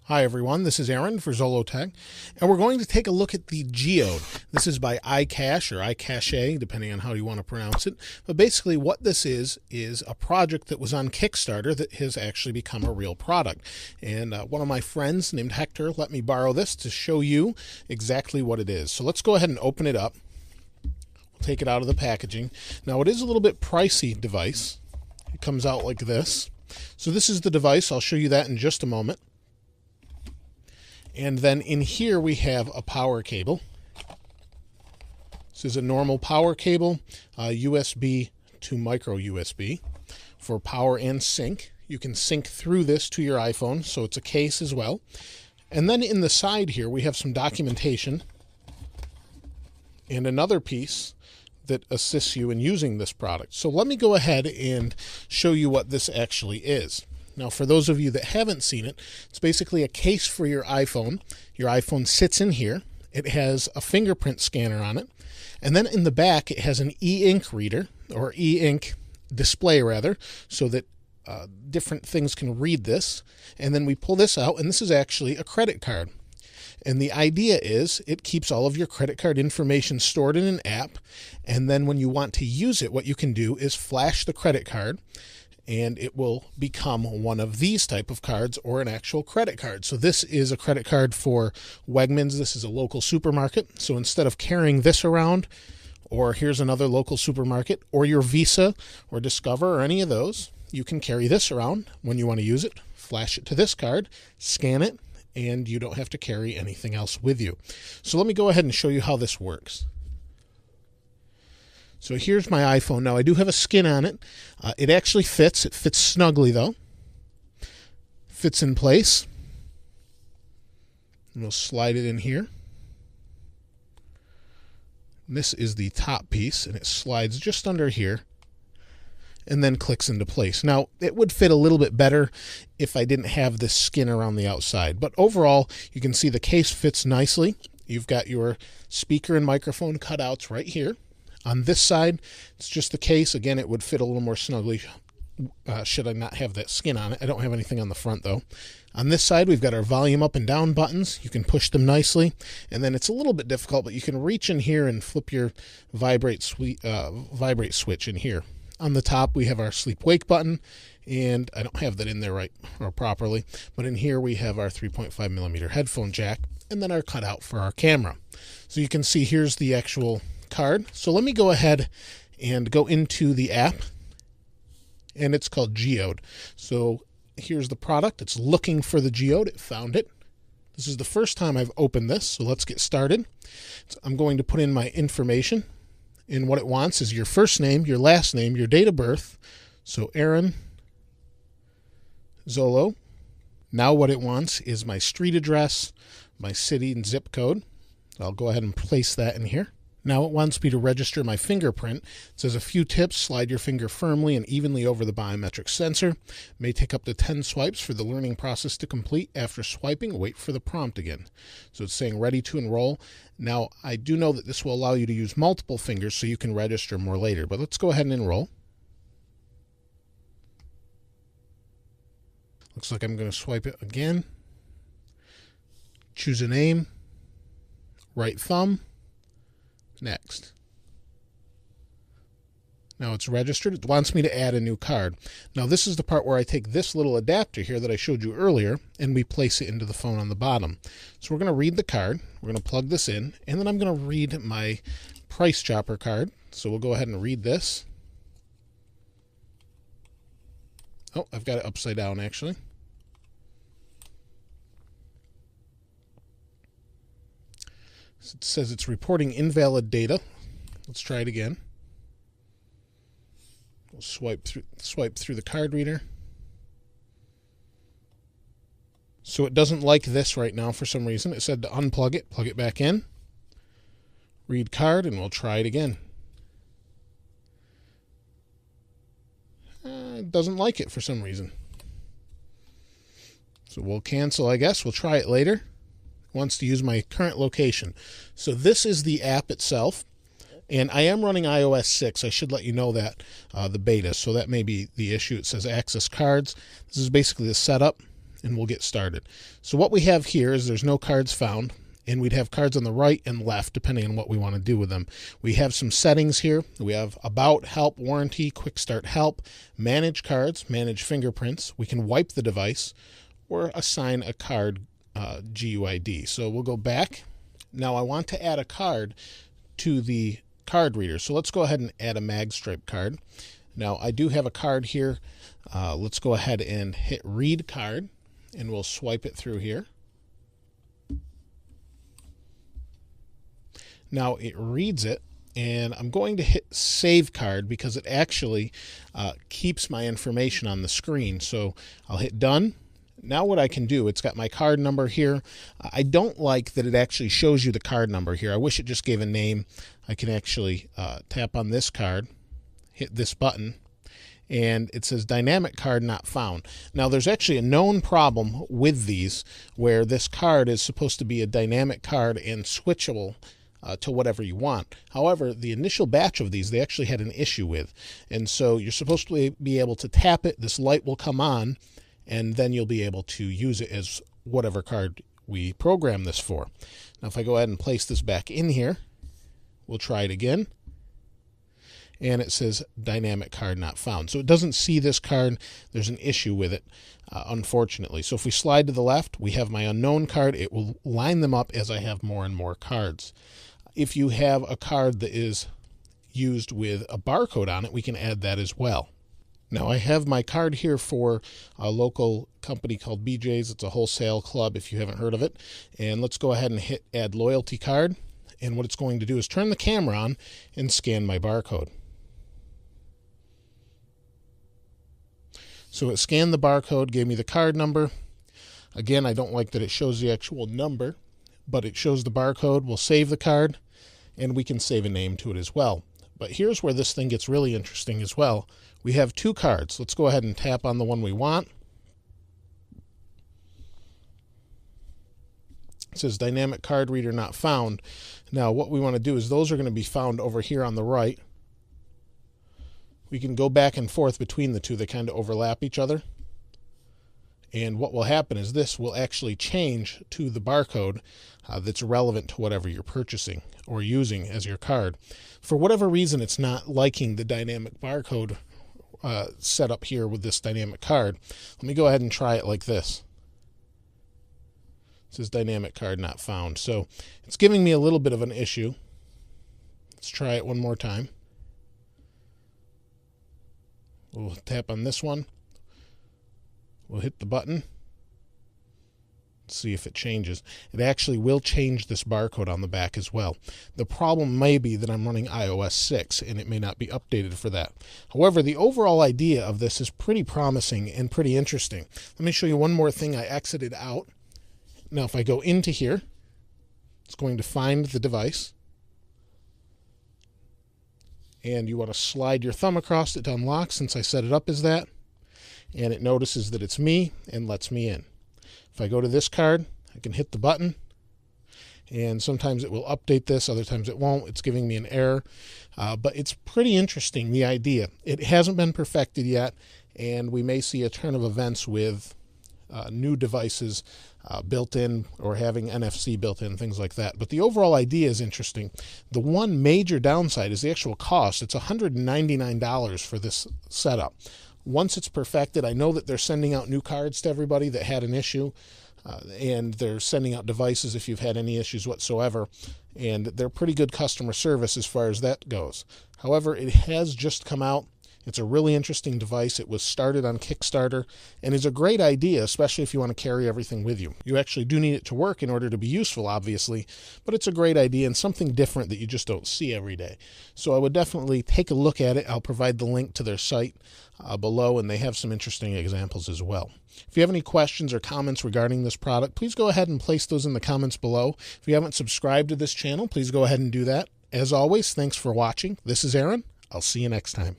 Hi everyone, this is Aaron for Zolotech, and we're going to take a look at the GEODE. This is by iCache or iCache, depending on how you want to pronounce it. But basically what this is a project that was on Kickstarter that has actually become a real product. And one of my friends named Hector let me borrow this to show you exactly what it is. So let's go ahead and open it up. We'll take it out of the packaging. Now it is a little bit pricey device. It comes out like this. So this is the device. I'll show you that in just a moment. And then in here we have a power cable. This is a normal power cable, USB to micro USB for power and sync. You can sync through this to your iPhone, so it's a case as well. And then in the side here we have some documentation and another piece that assists you in using this product. So let me go ahead and show you what this actually is. Now, for those of you that haven't seen it, it's basically a case for your iPhone. Your iPhone sits in here. It has a fingerprint scanner on it. And then in the back, it has an e-ink reader, or e-ink display, rather, so that different things can read this. And then we pull this out, and this is actually a credit card. And the idea is it keeps all of your credit card information stored in an app. And then when you want to use it, what you can do is flash the credit card, and it will become one of these type of cards or an actual credit card. So this is a credit card for Wegmans. This is a local supermarket. So instead of carrying this around, or here's another local supermarket, or your Visa or Discover or any of those, you can carry this around when you want to use it, flash it to this card, scan it, and you don't have to carry anything else with you. So let me go ahead and show you how this works. So here's my iPhone. Now I do have a skin on it. It actually fits. It fits snugly though. Fits in place. And we'll slide it in here. And this is the top piece, and it slides just under here and then clicks into place. Now it would fit a little bit better if I didn't have this skin around the outside, but overall you can see the case fits nicely. You've got your speaker and microphone cutouts right here. On this side, it's just the case. Again, it would fit a little more snugly should I not have that skin on it. I don't have anything on the front, though. On this side, we've got our volume up and down buttons. You can push them nicely. And then it's a little bit difficult, but you can reach in here and flip your vibrate switch in here. On the top, we have our sleep-wake button. And I don't have that in there right or properly. But in here, we have our 3.5mm headphone jack. And then our cutout for our camera. So you can see here's the actual card. So let me go ahead and go into the app, and it's called GEODE. So here's the product. It's looking for the GEODE. It found it. This is the first time I've opened this, so let's get started. So I'm going to put in my information, and what it wants is your first name, your last name, your date of birth. So Aaron Zolo. Now what it wants is my street address, my city and zip code. I'll go ahead and place that in here. Now it wants me to register my fingerprint. It says a few tips: slide your finger firmly and evenly over the biometric sensor. It may take up to 10 swipes for the learning process to complete. After swiping, wait for the prompt again. So it's saying ready to enroll. Now I do know that this will allow you to use multiple fingers so you can register more later, but let's go ahead and enroll. Looks like I'm going to swipe it again. Choose a name. Right thumb. Next. Now it's registered. It wants me to add a new card. Now this is the part where I take this little adapter here that I showed you earlier and we place it into the phone on the bottom. So we're going to read the card. We're going to plug this in, and then I'm going to read my Price Chopper card. So we'll go ahead and read this. Oh, I've got it upside down actually. It says it's reporting invalid data. Let's try it again. We'll swipe through the card reader. So it doesn't like this right now for some reason. It said to unplug it, plug it back in, read card, and we'll try it again. It doesn't like it for some reason. So we'll cancel, I guess. We'll try it later. Wants to use my current location. So this is the app itself, and I am running iOS 6. I should let you know that, the beta, so that may be the issue. It says access cards. This is basically the setup. and we'll get started. So what we have here is there's no cards found, and we'd have cards on the right and left depending on what we want to do with them. We have some settings here. We have about, help, warranty, quick start help, manage cards, manage fingerprints. We can wipe the device or assign a card GUID. So we'll go back. Now I want to add a card to the card reader. So let's go ahead and add a MagStripe card. Now I do have a card here. Let's go ahead and hit read card, and we'll swipe it through here. Now it reads it, and I'm going to hit save card because it actually keeps my information on the screen. So I'll hit done. Now what I can do, it's got my card number here. I don't like that it actually shows you the card number here. I wish it just gave a name. I can actually tap on this card, hit this button, and it says dynamic card not found. Now there's actually a known problem with these where this card is supposed to be a dynamic card and switchable to whatever you want. However, the initial batch of these they actually had an issue with, and so you're supposed to be able to tap it, this light will come on, and then you'll be able to use it as whatever card we program this for. Now if I go ahead and place this back in here, we'll try it again, and it says dynamic card not found. So it doesn't see this card. There's an issue with it, unfortunately. So if we slide to the left, we have my unknown card. It will line them up as I have more and more cards. If you have a card that is used with a barcode on it, we can add that as well. Now I have my card here for a local company called BJ's. It's a wholesale club if you haven't heard of it. And let's go ahead and hit add loyalty card. And what it's going to do is turn the camera on and scan my barcode. So it scanned the barcode, gave me the card number. Again, I don't like that it shows the actual number, but it shows the barcode. We'll save the card, and we can save a name to it as well. But here's where this thing gets really interesting as well. We have two cards. Let's go ahead and tap on the one we want. It says dynamic card reader not found. Now what we want to do is those are going to be found over here on the right. We can go back and forth between the two. They kind of overlap each other. And what will happen is this will actually change to the barcode that's relevant to whatever you're purchasing or using as your card. For whatever reason, it's not liking the dynamic barcode set up here with this dynamic card. Let me go ahead and try it like this. It says dynamic card not found. So it's giving me a little bit of an issue. Let's try it one more time. We'll tap on this one. We'll hit the button. Let's see if it changes. It actually will change this barcode on the back as well. The problem may be that I'm running iOS 6 and it may not be updated for that. However, the overall idea of this is pretty promising and pretty interesting. Let me show you one more thing I exited out. Now if I go into here, it's going to find the device. And you want to slide your thumb across it to unlock since I set it up as that. And it notices that it's me and lets me in. If I go to this card, I can hit the button. And sometimes it will update this, other times it won't. It's giving me an error. But it's pretty interesting, the idea. It hasn't been perfected yet, and we may see a turn of events with new devices built in or having NFC built in, things like that. But the overall idea is interesting. The one major downside is the actual cost. It's $199 for this setup. Once it's perfected, I know that they're sending out new cards to everybody that had an issue, and they're sending out devices if you've had any issues whatsoever, and they're pretty good customer service as far as that goes. However, it has just come out. It's a really interesting device. It was started on Kickstarter and is a great idea, especially if you want to carry everything with you. You actually do need it to work in order to be useful, obviously, but it's a great idea and something different that you just don't see every day. So I would definitely take a look at it. I'll provide the link to their site below, and they have some interesting examples as well. If you have any questions or comments regarding this product, please go ahead and place those in the comments below. If you haven't subscribed to this channel, please go ahead and do that. As always, thanks for watching. This is Aaron. I'll see you next time.